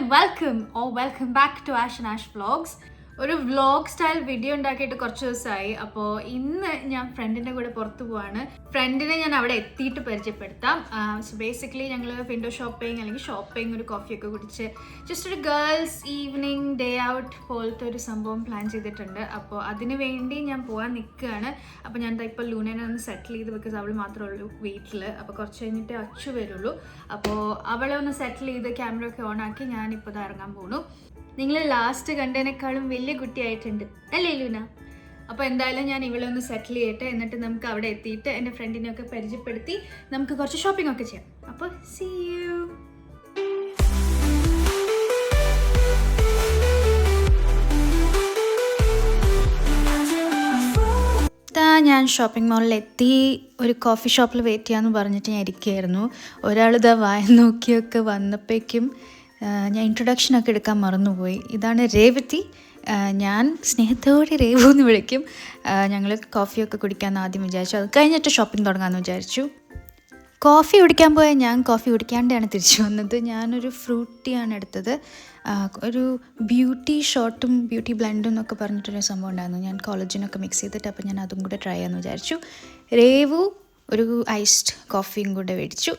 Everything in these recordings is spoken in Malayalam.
welcome back to Ash and Ash Vlogs. ഒരു വ്ലോഗ് സ്റ്റൈൽ വീഡിയോ ഉണ്ടാക്കിയിട്ട് കുറച്ച് ദിവസമായി. അപ്പോൾ ഇന്ന് ഞാൻ ഫ്രണ്ടിൻ്റെ കൂടെ പുറത്തു പോവാണ്. ഫ്രണ്ടിനെ ഞാൻ അവിടെ എത്തിയിട്ട് പരിചയപ്പെടുത്താം. സോ ബേസിക്കലി ഞങ്ങൾ വിൻഡോ ഷോപ്പിംഗ് അല്ലെങ്കിൽ ഷോപ്പിംഗ്, ഒരു കോഫിയൊക്കെ കുടിച്ച് ജസ്റ്റ് ഒരു ഗേൾസ് ഈവനിങ് ഡേ ഔട്ട് പോലത്തെ ഒരു സംഭവം പ്ലാൻ ചെയ്തിട്ടുണ്ട്. അപ്പോൾ അതിന് വേണ്ടി ഞാൻ പോകാൻ നിൽക്കുകയാണ്. അപ്പോൾ ഞാൻ ഇപ്പോൾ ലൂനേനെ ഒന്ന് സെറ്റിൽ ചെയ്ത്, ബിക്കോസ് അവൾ മാത്രമേ ഉള്ളൂ വീട്ടിൽ. അപ്പോൾ കുറച്ച് കഴിഞ്ഞിട്ട് അച്ചു വരുള്ളൂ. അപ്പോൾ അവളെ ഒന്ന് സെറ്റിൽ ചെയ്ത് ക്യാമറ ഒക്കെ ഓൺ ആക്കി ഞാനിപ്പോൾ ഇത് ഇറങ്ങാൻ പോണു. നിങ്ങൾ ലാസ്റ്റ് കണ്ടതിനേക്കാളും വലിയ കുട്ടിയായിട്ടുണ്ട് അല്ലേ ലൂന? അപ്പോൾ എന്തായാലും ഞാൻ ഇവളെ ഒന്ന് സെറ്റിൽ ചെയ്യട്ടെ, എന്നിട്ട് നമുക്ക് അവിടെ എത്തിയിട്ട് എൻ്റെ ഫ്രണ്ടിനെയൊക്കെ പരിചയപ്പെടുത്തി നമുക്ക് കുറച്ച് ഷോപ്പിംഗ് ഒക്കെ ചെയ്യാം. അപ്പോൾ സീ യു. ഞാൻ ഷോപ്പിംഗ് മോളിൽ എത്തി. ഒരു കോഫി ഷോപ്പിൽ വെയിറ്റ് ചെയ്യാമെന്ന് പറഞ്ഞിട്ട് ഞാൻ ഇരിക്കുകയായിരുന്നു. ഒരാളിതാ വായ നോക്കിയൊക്കെ വന്നപ്പോഴേക്കും ഞാൻ ഇൻട്രൊഡക്ഷനൊക്കെ എടുക്കാൻ മറന്നുപോയി. ഇതാണ് രേവതി. ഞാൻ സ്നേഹത്തോടെ രേവു എന്ന് വിളിക്കും. ഞങ്ങൾ കോഫിയൊക്കെ കുടിക്കാമെന്ന് ആദ്യം വിചാരിച്ചു. അത് കഴിഞ്ഞിട്ട് ഷോപ്പിംഗ് തുടങ്ങാമെന്ന് വിചാരിച്ചു. കോഫി കുടിക്കാൻ പോയാൽ ഞാൻ കോഫി കുടിക്കാണ്ടാണ് തിരിച്ചു വന്നത്. ഞാനൊരു ഫ്രൂട്ടിയാണ് എടുത്തത്. ഒരു ബ്യൂട്ടി ഷോട്ടും ബ്യൂട്ടി ബ്ലെൻഡും എന്നൊക്കെ പറഞ്ഞിട്ടൊരു സംഭവം ഉണ്ടായിരുന്നു. ഞാൻ കോളേജിനൊക്കെ മിക്സ് ചെയ്തിട്ട് അപ്പോൾ ഞാൻ അതും കൂടെ ട്രൈ ചെയ്യാമെന്ന് വിചാരിച്ചു. രേവു ഒരു ഐസ്ഡ് കോഫിയും കൂടെ മേടിച്ചു.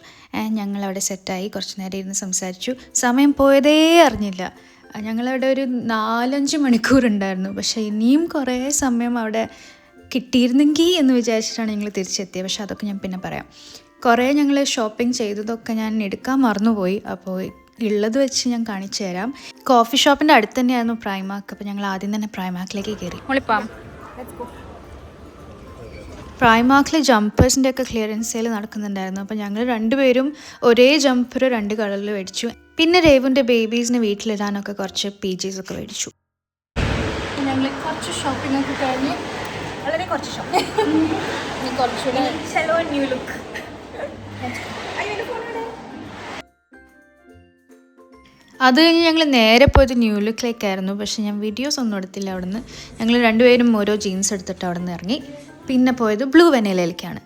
ഞങ്ങളവിടെ സെറ്റായി കുറച്ച് നേരം ഇരുന്ന് സംസാരിച്ചു. സമയം പോയതേ അറിഞ്ഞില്ല. ഞങ്ങളവിടെ ഒരു 4-5 മണിക്കൂറുണ്ടായിരുന്നു. പക്ഷേ ഇനിയും കുറേ സമയം അവിടെ കിട്ടിയിരുന്നെങ്കിൽ എന്ന് വിചാരിച്ചിട്ടാണ് ഞങ്ങൾ തിരിച്ചെത്തിയത്. പക്ഷേ അതൊക്കെ ഞാൻ പിന്നെ പറയാം. കുറേ ഞങ്ങൾ ഷോപ്പിംഗ് ചെയ്തതൊക്കെ ഞാൻ എടുക്കാൻ മറന്നുപോയി. അപ്പോൾ ഉള്ളത് വെച്ച് ഞാൻ കാണിച്ചു തരാം. കോഫി ഷോപ്പിൻ്റെ അടുത്ത് തന്നെയായിരുന്നു പ്രൈമാക്ക്. അപ്പോൾ ഞങ്ങൾ ആദ്യം തന്നെ പ്രൈമാക്കിലേക്ക് കയറി. പ്രൈമാക്കിൽ ജമ്പേഴ്സിൻ്റെ ഒക്കെ ക്ലിയറൻസ് സെയിൽ നടക്കുന്നുണ്ടായിരുന്നു. അപ്പോൾ ഞങ്ങൾ രണ്ടുപേരും ഒരേ ജമ്പർ 2 കളറിൽ മേടിച്ചു. പിന്നെ രേവുവിൻ്റെ ബേബീസിന് വീട്ടിലിടാനൊക്കെ കുറച്ച് PJs ഒക്കെ മേടിച്ചു. ഞങ്ങൾ കുറച്ച് ഷോപ്പിംഗ് ഒക്കെ കഴിഞ്ഞ് വളരെ കുറച്ച് ഷോപ്പിംഗ് കുറച്ചുകൂടെ ന്യൂ ലുക്ക്. അത് കഴിഞ്ഞ് ഞങ്ങൾ നേരെ പോയത് ന്യൂ ലുക്കിലേക്കായിരുന്നു. പക്ഷേ ഞാൻ വീഡിയോസ് ഒന്നും എടുത്തില്ല. അവിടുന്ന് ഞങ്ങൾ രണ്ടുപേരും ഓരോ ജീൻസ് എടുത്തിട്ട് അവിടെ നിന്ന് ഇറങ്ങി. പിന്നെ പോയത് ബ്ലൂ വെനയിലേക്കാണ്.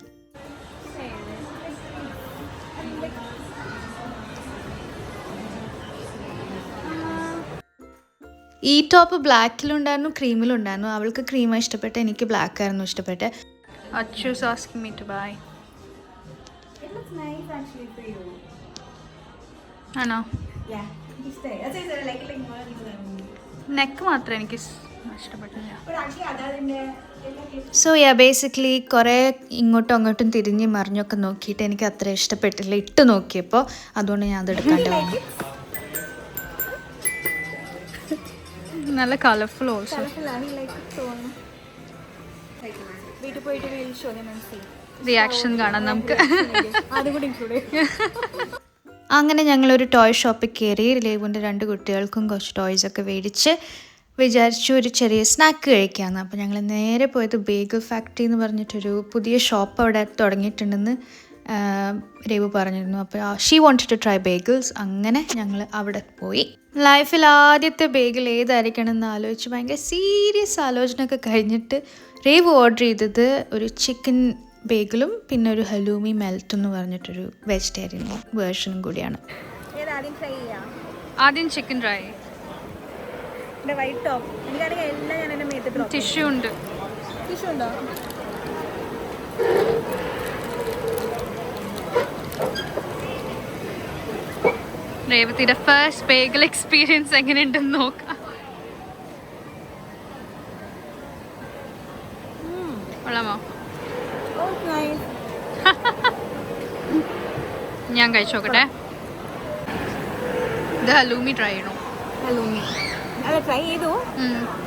ഈ ടോപ്പ് ബ്ലാക്കിലുണ്ടായിരുന്നു, ക്രീമിലുണ്ടായിരുന്നു. അവൾക്ക് ക്രീമാണ് ഇഷ്ടപ്പെട്ടെ, എനിക്ക് ബ്ലാക്ക് ആയിരുന്നു ഇഷ്ടപ്പെട്ടെ. Achus asking me to by. ആണോ? നെക്ക് മാത്രമേ എനിക്ക് ഇഷ്ടപ്പെട്ടില്ല. സോ ബേസിക്കലി കുറേ ഇങ്ങോട്ടും അങ്ങോട്ടും തിരിഞ്ഞ് മറിഞ്ഞൊക്കെ നോക്കിയിട്ട് എനിക്ക് അത്ര ഇഷ്ടപ്പെട്ടില്ല ഇട്ട് നോക്കിയപ്പോൾ. അതുകൊണ്ട് ഞാൻ അതെടുക്കാണ്ട് വന്നു. നല്ല കളർഫുൾ ഓൾസോ. റിയാക്ഷൻ കാണാം നമുക്ക്. അങ്ങനെ ഞങ്ങളൊരു ടോയ് ഷോപ്പിൽ കയറി. രേവുവിൻ്റെ 2 കുട്ടികൾക്കും കുറച്ച് ടോയ്സൊക്കെ മേടിച്ച് വിചാരിച്ചു ഒരു ചെറിയ സ്നാക്ക് കഴിക്കാമെന്ന്. അപ്പോൾ ഞങ്ങൾ നേരെ പോയത് ബേഗിൾ ഫാക്ടറി എന്ന് പറഞ്ഞിട്ടൊരു പുതിയ ഷോപ്പ് അവിടെ തുടങ്ങിയിട്ടുണ്ടെന്ന് രേവു പറഞ്ഞിരുന്നു. അപ്പോൾ ഷീ വാണ്ടഡ് ടു ട്രൈ ബേഗിൾസ്. അങ്ങനെ ഞങ്ങൾ അവിടെ പോയി. ലൈഫിൽ ആദ്യത്തെ ബേഗിൾ ഏതായിരിക്കണം എന്ന് ആലോചിച്ച് ഭയങ്കര സീരിയസ് ആലോചനയൊക്കെ കഴിഞ്ഞിട്ട് രേവു ഓർഡർ ചെയ്തത് ഒരു ചിക്കൻ ബേഗിളും പിന്നെ ഒരു ഹലൂമി മെൽറ്റ് എന്ന് പറഞ്ഞിട്ടൊരു വെജിറ്റേറിയൻ വേർഷനും കൂടിയാണ്. ആദ്യം ചിക്കൻ ട്രൈ. ടിഷ്യൂ ഉണ്ട്. രേവതിയുടെ ഫസ്റ്റ് ബേഗിൾ എക്സ്പീരിയൻസ് എങ്ങനെയുണ്ടെന്ന് നോക്കാം. കൊള്ളാമോ? ഞാൻ കഴിച്ചു നോക്കട്ടെ. ഇത് ഹലൂമി ട്രൈ ചെയ്യണോ? ഹലൂമി അല്ല ട്രൈ ചെയ്തു.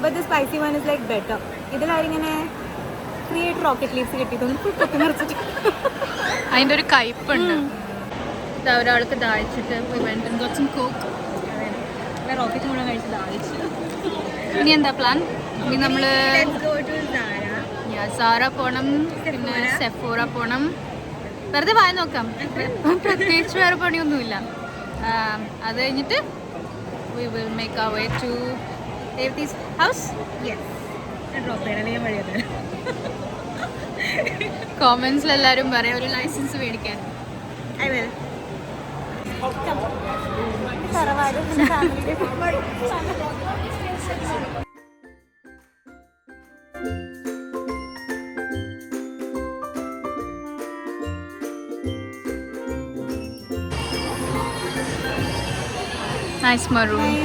But the spicy one is like better. ഇതിലാരിങ്ങനെ ക്രിയേറ്റ് റോക്കറ്റ് ലീവ്സ് കിട്ടിയിട്ടുണ്ട്. അതിൻ്റെ ഒരു കയ്പുണ്ട്. ഒരാൾക്ക് ദാഹിച്ചിട്ട് കുറച്ചും കോക്ക് റോക്കറ്റ് മുഴുവൻ കഴിച്ച് ദാഹിച്ചു. ഇനി എന്താ പ്ലാൻ? ഇനി നമ്മൾ സാറ പോകണം, പിന്നെ സെഫോറ പോകണം. വെറുതെ വായ നോക്കാം. പ്രത്യേകിച്ച് വേറെ പണിയൊന്നുമില്ല. അത് കഴിഞ്ഞിട്ട് we will make our way to Revati's house. Yes. Comments എല്ലാവരും പറയാം ഒരു ലൈസൻസ് മേടിക്കാൻ. I will. തറവാട് ഫാമിലി. Nice maroon.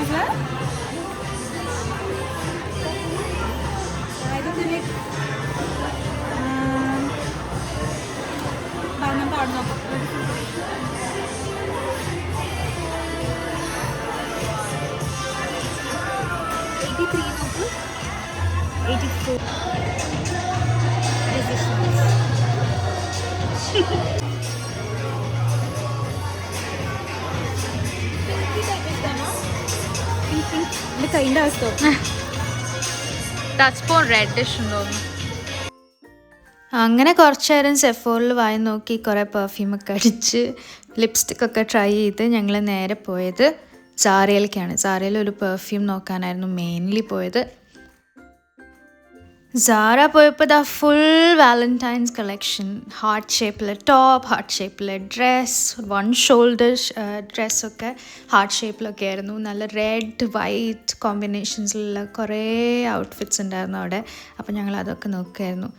കൈൻ്റെ അവസ്ഥ ടച്ച് സ്പൂൺ റെഡിഷ് ഉണ്ടോന്നു. അങ്ങനെ കുറച്ച് നേരം സെഫോറിൽ വായി നോക്കി കുറേ പെർഫ്യൂമൊക്കെ അടിച്ച് ലിപ്സ്റ്റിക്കൊക്കെ ട്രൈ ചെയ്ത് ഞങ്ങൾ നേരെ പോയത് സാരയിലേക്കാണ്. സാരയിൽ ഒരു പെർഫ്യൂം നോക്കാനായിരുന്നു മെയിൻലി പോയത്. സാര പോയപ്പോൾ ദാ ഫുൾ വാലന്റൈൻസ് കളക്ഷൻ. ഹാർട്ട് ഷേപ്പിൽ ടോപ്പ്, ഹാർട്ട് ഷേപ്പിൽ ഡ്രസ്സ്, വൺ ഷോൾഡർ ഡ്രസ്സൊക്കെ ഹാർട്ട് ഷേപ്പിലൊക്കെ ആയിരുന്നു. നല്ല റെഡ് വൈറ്റ് കോമ്പിനേഷൻസിലുള്ള കുറേ ഔട്ട്ഫിറ്റ്സ് ഉണ്ടായിരുന്നു അവിടെ. അപ്പോൾ ഞങ്ങൾ അതൊക്കെ നോക്കുമായിരുന്നു.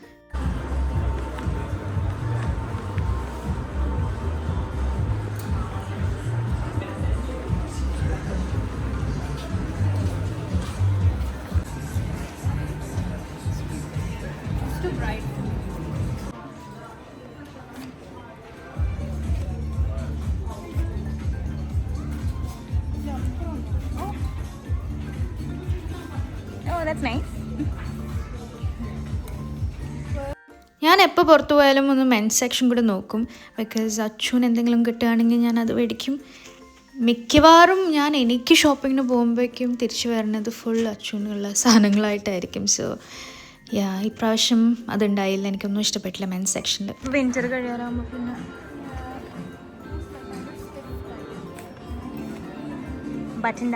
ഞാൻ എപ്പോൾ പുറത്തു പോയാലും ഒന്ന് മെൻസ് സെക്ഷൻ കൂടെ നോക്കും. ബിക്കോസ് അച്ഛന് എന്തെങ്കിലും കിട്ടുകയാണെങ്കിൽ ഞാൻ അത് മേടിക്കും. മിക്കവാറും ഞാൻ എനിക്ക് ഷോപ്പിങ്ങിന് പോകുമ്പോഴേക്കും തിരിച്ചു വരുന്നത് ഫുൾ അച്ഛനുള്ള സാധനങ്ങളായിട്ടായിരിക്കും. സോ ഇപ്രാവശ്യം അതുണ്ടായില്ല. എനിക്കൊന്നും ഇഷ്ടപ്പെട്ടില്ല മെൻസ് സെക്ഷനിൽ. വിന്റർ കഴിയാറാകുമ്പോൾ പിന്നെ ബട്ടൺ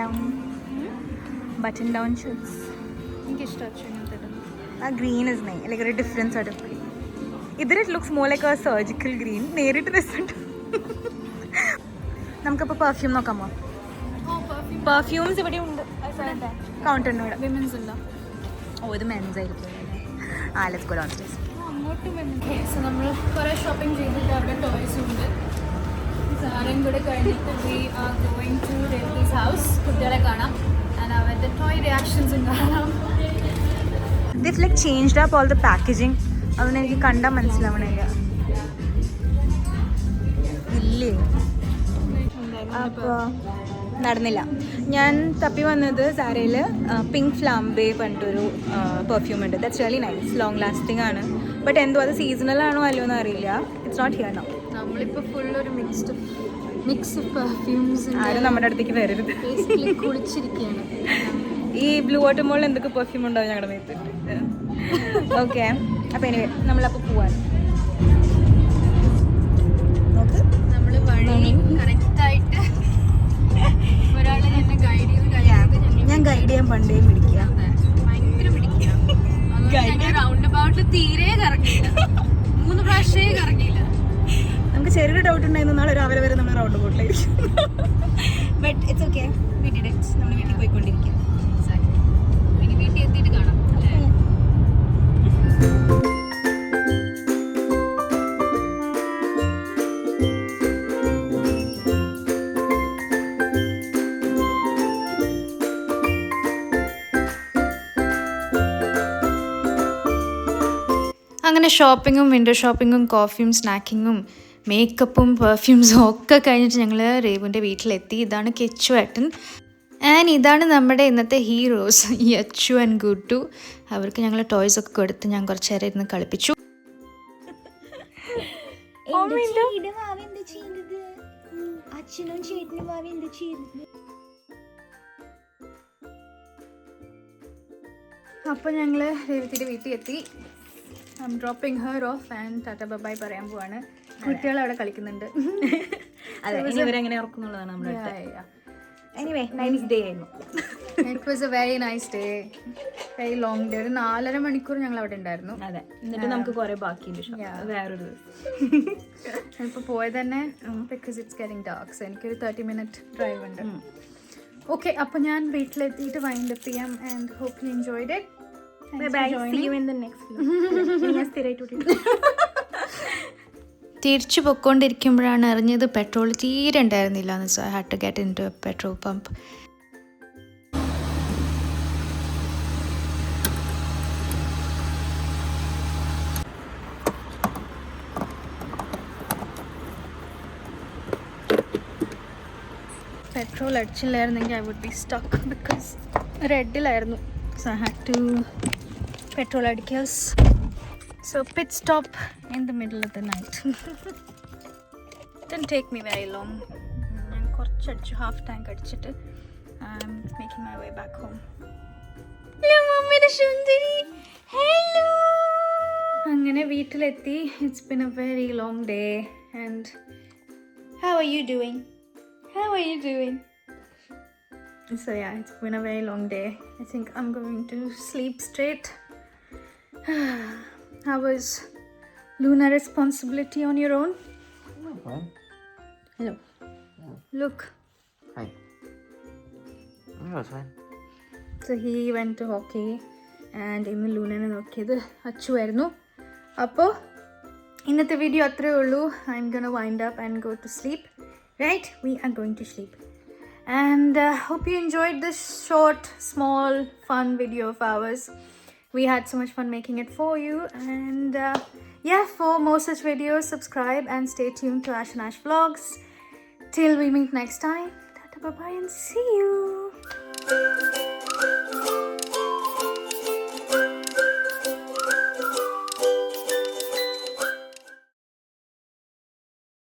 ഡൗൺ ഷൂസ് എനിക്കിഷ്ടം അച്ഛൻ. ഗ്രീൻ ഇസ് നൈ ലൈക്ക് ഒരു ഡിഫറൻസ് സോർട്ട് ഓഫ് ഗ്രീൻ. ഇതിൽ it looks more like A surgical green. നേരിട്ട് രസമുണ്ട്. നമുക്കപ്പോൾ പെർഫ്യൂം നോക്കാമോ? പെർഫ്യൂംസ് ഇവിടെ ഉണ്ട് കൗണ്ടറിൻ്റെ ഇവിടെ. വിമൻസ് ഉണ്ടോ? ഓ ഇത് മെൻസ് ആയിരിക്കും. Let's go ഡൗൺസ്റ്റെയർസ്. സോ നമ്മൾ കുറേ ഷോപ്പിംഗ് ചെയ്തിട്ട് അവിടെ ടോയ്സും ഉണ്ട്. സാധനം കൂടെ കഴിഞ്ഞിട്ട് we are going to Revathi's house. കുട്ടികളെ കാണാം ആൻഡ് അവരുടെ ടോയ് റിയാക്ഷൻസും കാണാം. This like changed up all the packaging. അതുകൊണ്ട് എനിക്ക് കണ്ടാൽ മനസ്സിലാവണില്ല. ഇല്ലേ അപ്പോൾ നടന്നില്ല. ഞാൻ തപ്പി വന്നത് സാരയിൽ പിങ്ക് ഫ്ലാംബേ പറഞ്ഞിട്ടൊരു പെർഫ്യൂം ഉണ്ട്. That's really nice, long lasting ആണ്. ബട്ട് എന്തോ അത് സീസണൽ ആണോ അല്ലയോ എന്ന് അറിയില്ല. It's not here now. നമ്മളിപ്പോൾ ഫുൾ ഒരു മിക്സ് ഓഫ് പെർഫ്യൂംസ്. ആരും നമ്മുടെ അടുത്തേക്ക് വരരുത്. കുളിച്ചിരിക്കുകയാണ്. ഈ ബ്ലൂ വാട്ടർ മോളിൽ എന്തൊക്കെ പെർഫ്യൂം ഉണ്ടാവും ഞങ്ങളുടെ മേത്ത്. ഓക്കെ, അപ്പോൾ എനിവേ നമ്മളപ്പോൾ പോവാൻ നോക്ക്. നമ്മൾ വഴി കറക്റ്റായിട്ട് ഒരാളെ എന്നെ ഗൈഡ് ചെയ്ത് ഞാൻ ഗൈഡ് ചെയ്യാൻ പണ്ടേ പിടിക്കുക. ഭയങ്കര പിടിക്കുക. റൗണ്ട് അബൌട്ടിൽ തീരെ കറങ്ങിയില്ല. 3 പ്രാവശ്യമേ കറങ്ങിയില്ല. നമുക്ക് ചെറിയൊരു ഡൗട്ട് ഉണ്ടായിരുന്നു നാളെ രാവിലെ വരെ നമ്മൾ റൗണ്ട് ബോട്ടിലായിരിക്കും. But it's okay, we did it. നമ്മൾ വീട്ടിൽ പോയിക്കൊണ്ടിരിക്കുക. ഇനി വീട്ടിൽ എത്തിയിട്ട് കാണാം. അങ്ങനെ ഷോപ്പിങ്ങും വിൻഡോ ഷോപ്പിങ്ങും കോഫിയും സ്നാക്കിങ്ങും മേക്കപ്പും പെർഫ്യൂംസും ഒക്കെ കഴിഞ്ഞിട്ട് ഞങ്ങൾ രേവുവിൻ്റെ വീട്ടിലെത്തി. ഇതാണ് കിച്ചു ഏട്ടൻ ആൻഡ് ഇതാണ് നമ്മുടെ ഇന്നത്തെ ഹീറോസ് യച്ചു ആൻഡ് ഗുഡു. അവർക്ക് ഞങ്ങൾ ടോയ്സ് ഒക്കെ കൊടുത്ത് ഞാൻ കുറച്ച് നേരം ഇരുന്ന് കളിപ്പിച്ചു. അപ്പോൾ ഞങ്ങൾ രേവതിയുടെ വീട്ടിൽ എത്തി. I M dropping her of and Tata by പറയാൻ പോവാണ്. കുട്ടികൾ അവിടെ കളിക്കുന്നുണ്ട്. അതെ, ഇനി ഇവരെങ്ങനെ ഉറക്കുന്നുള്ളതാണ് നമ്മുടെ. എനിവേ നൈസ് ഡേ ആയിരുന്നു. It was A very nice day, very long day. ഒരു 4.5 മണിക്കൂർ ഞങ്ങൾ അവിടെ ഉണ്ടായിരുന്നു. അതെ, എന്നിട്ട് നമുക്ക് കുറെ ബാക്കിയുണ്ട്. വേറൊരു ഇപ്പോൾ പോയത് തന്നെ because it's getting dark. So എനിക്കൊരു 30 മിനിറ്റ് ഡ്രൈവ് ഉണ്ട്. ഓക്കെ, അപ്പോൾ ഞാൻ വീട്ടിലെത്തിയിട്ട് വൈൻഡ് അപ്പ് ചെയ്യാം. And hope you enjoyed it. തിരിച്ചു പൊയ്ക്കൊണ്ടിരിക്കുമ്പോഴാണ് അറിഞ്ഞത് പെട്രോൾ തീരെ ഉണ്ടായിരുന്നില്ല എന്ന്. So I had to get into a petrol pump. Petrol അടിച്ചില്ലായിരുന്നെങ്കിൽ I would be stuck because റെഡിലായിരുന്നു. So I had to petrol അടിക്കേഴ്സ്. So pit stop in the middle of the night. Didn't take me very long. ഞാൻ കുറച്ചടിച്ചു, ഹാഫ് ടാങ്ക് അടിച്ചിട്ട് I am making my way back home. Hello മമ്മിയുടെ സുന്ദരി, ഹലോ. അങ്ങനെ വീട്ടിലെത്തി. It's been a very long day. And how are you doing? How are you doing? So yeah, it's been a very long day. I think I'm going to sleep straight. How was Luna responsibility on your own? No, fine. Hello. Yeah. Look. Hi. No, it's fine. So he went to hockey and ഇന്ന് ലൂനനെ നോക്കിയത് അച്ചു ആയിരുന്നു. അപ്പോൾ ഇന്നത്തെ വീഡിയോ അത്രയേ ഉള്ളൂ. I'm gonna wind up and go to sleep. Right, we are going to sleep. And hope you enjoyed this short, small, fun video of ours. We had so much fun making it for you. And yeah, for more such videos, subscribe and stay tuned to Ash and Ash Vlogs. Till we meet next time, tata bye bye and see you.